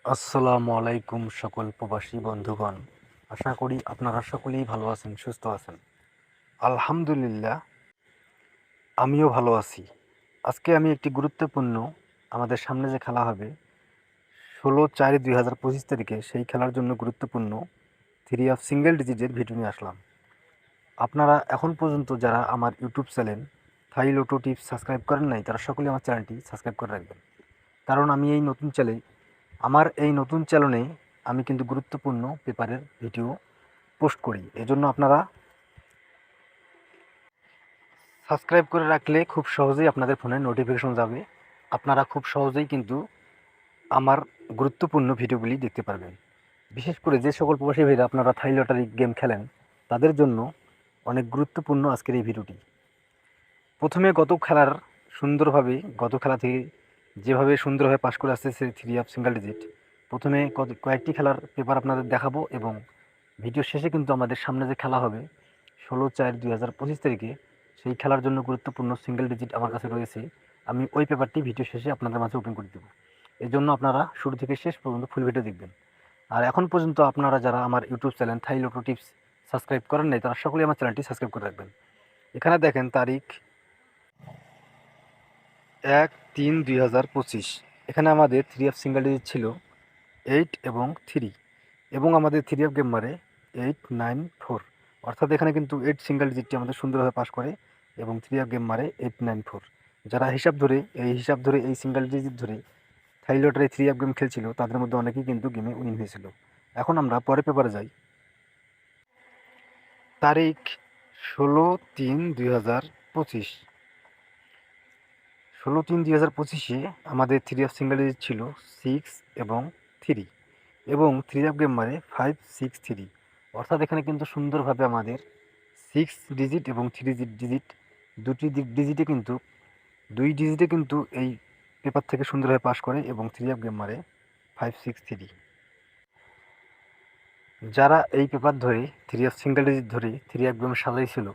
আসসালামু আলাইকুম সকল প্রবাসী বন্ধুগণ। আশা করি আপনারা সকলেই ভালো আছেন, সুস্থ আছেন। আলহামদুলিল্লাহ, আমিও ভালো আছি। আজকে আমি একটি গুরুত্বপূর্ণ আমাদের সামনে যে খেলা হবে 16/4/2025 তারিখে, সেই খেলার জন্য গুরুত্বপূর্ণ থ্রি অফ সিঙ্গেল ডিজিটের ভিডিও নিয়ে আসলাম। আপনারা এখন পর্যন্ত যারা আমার ইউটিউব চ্যানেল থাই লোটো টিপস সাবস্ক্রাইব করেন নাই, তারা সকলে আমার চ্যানেলটি সাবস্ক্রাইব করে রাখবেন। কারণ আমার এই নতুন চ্যানেলে আমি কিন্তু গুরুত্বপূর্ণ পেপারের ভিডিও পোস্ট করি। এজন্য আপনারা সাবস্ক্রাইব করে রাখলে খুব সহজেই আপনাদের ফোনে নোটিফিকেশন যাবে। আপনারা খুব সহজেই কিন্তু আমার গুরুত্বপূর্ণ ভিডিওগুলি দেখতে পারবেন। বিশেষ করে যে সকল প্রবাসী ভাইরা আপনারা থাই লটারি গেম খেলেন, তাদের জন্য অনেক গুরুত্বপূর্ণ আজকের এই ভিডিওটি। প্রথমে গত খেলা থেকে যেভাবে সুন্দরভাবে পাশ করে আসতেছে থ্রি অফ সিঙ্গেল ডিজিট, প্রথমে কয়েকটি খেলার পেপার আপনাদের দেখাবো এবং ভিডিও শেষে কিন্তু আমাদের সামনে যে খেলা হবে 16/4/2025 তারিখে, সেই খেলার জন্য গুরুত্বপূর্ণ সিঙ্গেল ডিজিট আমার কাছে রয়েছে। আমি ওই পেপারটি ভিডিও শেষে আপনাদের মাঝে ওপেন করে দেবো। এই জন্য আপনারা শুরু থেকে শেষ পর্যন্ত ফুল ভিডিও দেখবেন। আর এখন পর্যন্ত আপনারা যারা আমার ইউটিউব চ্যানেল থাই লোটো টিপস সাবস্ক্রাইব করেন নাই, তারা সকলেই আমার চ্যানেলটি সাবস্ক্রাইব করে রাখবেন। এখানে দেখেন তারিখ 1/3/2025। এখানে আমাদের থ্রি অফ সিঙ্গেল ডিজিট ছিল 8 এবং 3, এবং আমাদের থ্রি অফ গেম মারে 8, 9, 4। অর্থাৎ এখানে কিন্তু 8 সিঙ্গেল ডিজিটটি আমাদের সুন্দরভাবে পাস করে এবং থ্রি অফ গেম মারে 8, 9, 4। যারা হিসাব ধরে এই সিঙ্গেল ডিজিট ধরে থাই লটারি থ্রি অফ গেম খেলছিল, তাদের মধ্যে অনেকেই কিন্তু গেমে উইন হয়েছিল। এখন আমরা পরের পেপারে যাই। তারিখ 16/3/2025। 16/3/2025-এ আমাদের থ্রি অফ সিঙ্গেল ডিজিট ছিল 6 এবং 3, এবং থ্রি অফ গেম মারে 5, 6, 3। অর্থাৎ এখানে কিন্তু সুন্দরভাবে আমাদের 6 ডিজিট এবং 3 ডিজিট দুই ডিজিটে কিন্তু এই পেপার থেকে সুন্দরভাবে পাস করে এবং থ্রি অফ গেম মারে 5, 6, 3। যারা এই পেপার ধরে থ্রি অফ সিঙ্গেল ডিজিট ধরে থ্রি অফ গেম সাজাইছিল,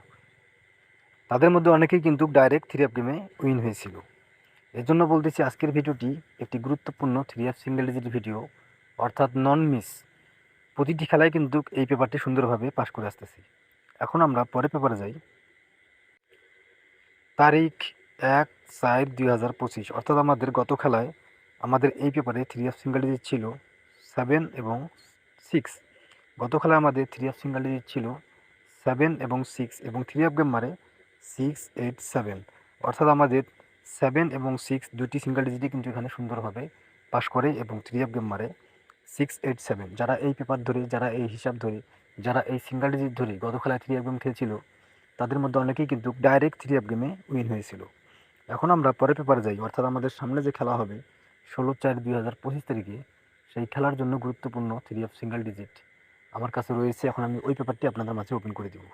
তাদের মধ্যে অনেকেই কিন্তু ডাইরেক্ট থ্রি অফ গেমে উইন হয়েছিল। এর জন্য বলতেছি আজকের ভিডিওটি একটি গুরুত্বপূর্ণ three of single digit video, অর্থাৎ নন মিস। প্রতিটি খেলায় কিন্তু এই পেপারটি সুন্দরভাবে পাস করে আসতেছি। এখন আমরা পরের পেপারে যাই। তারিখ 1/4/2025। অর্থাৎ আমাদের গত খেলায় আমাদের এই পেপারে থ্রি অফ সিঙ্গেল ডিজিট ছিল 7 এবং 6। গত খেলায় আমাদের থ্রি অফ সিঙ্গেল ডিজিট ছিল 7 এবং 6, এবং থ্রি অফ গেম মারে 6, 8, 7। অর্থাৎ আমাদের 7 এবং 6 দুটি সিঙ্গেল ডিজিটই কিন্তু এখানে সুন্দরভাবে পাস করে এবং থ্রি অফ গেম মারে 6, 8, 7। যারা এই পেপার ধরে, যারা এই হিসাব ধরে, যারা এই সিঙ্গেল ডিজিট ধরে গত খেলায় থ্রি অফ গেম খেলছিল, তাদের মধ্যে অনেকেই কিন্তু ডাইরেক্ট থ্রি অফ গেমে উইন হয়েছিল। এখন আমরা পরের পেপারে যাই। অর্থাৎ আমাদের সামনে যে খেলা হবে 16/4/2025 তারিখে, সেই খেলার জন্য গুরুত্বপূর্ণ থ্রি অফ সিঙ্গেল ডিজিট আমার কাছে রয়েছে। এখন আমি ওই পেপারটি আপনাদের মাঝে ওপেন করে দেব।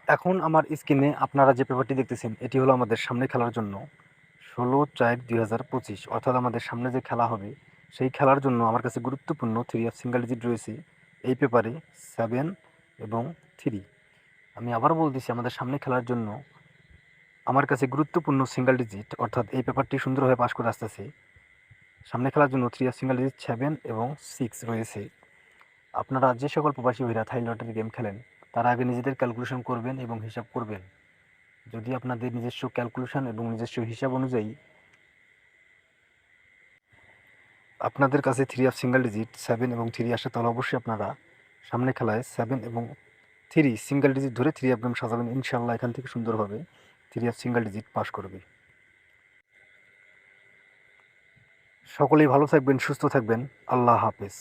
এখন আমার স্ক্রিনে আপনারা যে পেপারটি দেখতেছেন, এটি হলো আমাদের সামনে খেলার জন্য 16/4/2025। অর্থাৎ আমাদের সামনে যে খেলা হবে, সেই খেলার জন্য আমার কাছে গুরুত্বপূর্ণ থ্রি অফ সিঙ্গেল ডিজিট রয়েছে এই পেপারে 7 এবং 3। আমি আবার বলতেছি, আমাদের সামনে খেলার জন্য আমার কাছে গুরুত্বপূর্ণ সিঙ্গেল ডিজিট, অর্থাৎ এই পেপারটি সুন্দরভাবে পাস করে আসতেছে। সামনে খেলার জন্য থ্রি অফ সিঙ্গেল ডিজিট 7 এবং 6 রয়েছে। আপনারা যে সকল প্রবাসী ভাইরা থাই লটারি গেম খেলেন, তারা আগে নিজেদের ক্যালকুলেশন করবেন এবং হিসাব করবেন। যদি আপনাদের নিজস্ব ক্যালকুলেশন এবং নিজস্ব হিসাব অনুযায়ী আপনাদের কাছে থ্রি অফ সিঙ্গেল ডিজিট 7 এবং 3 আসে, তাহলে অবশ্যই আপনারা সামনে খেলায় 7 এবং 3 সিঙ্গেল ডিজিট ধরে থ্রি অফ গেম সাজাবেন। ইনশাল্লাহ এখান থেকে সুন্দরভাবে three of single digit pass করবে। সকলেই ভালো থাকবেন, সুস্থ থাকবেন। আল্লাহ হাফেজ।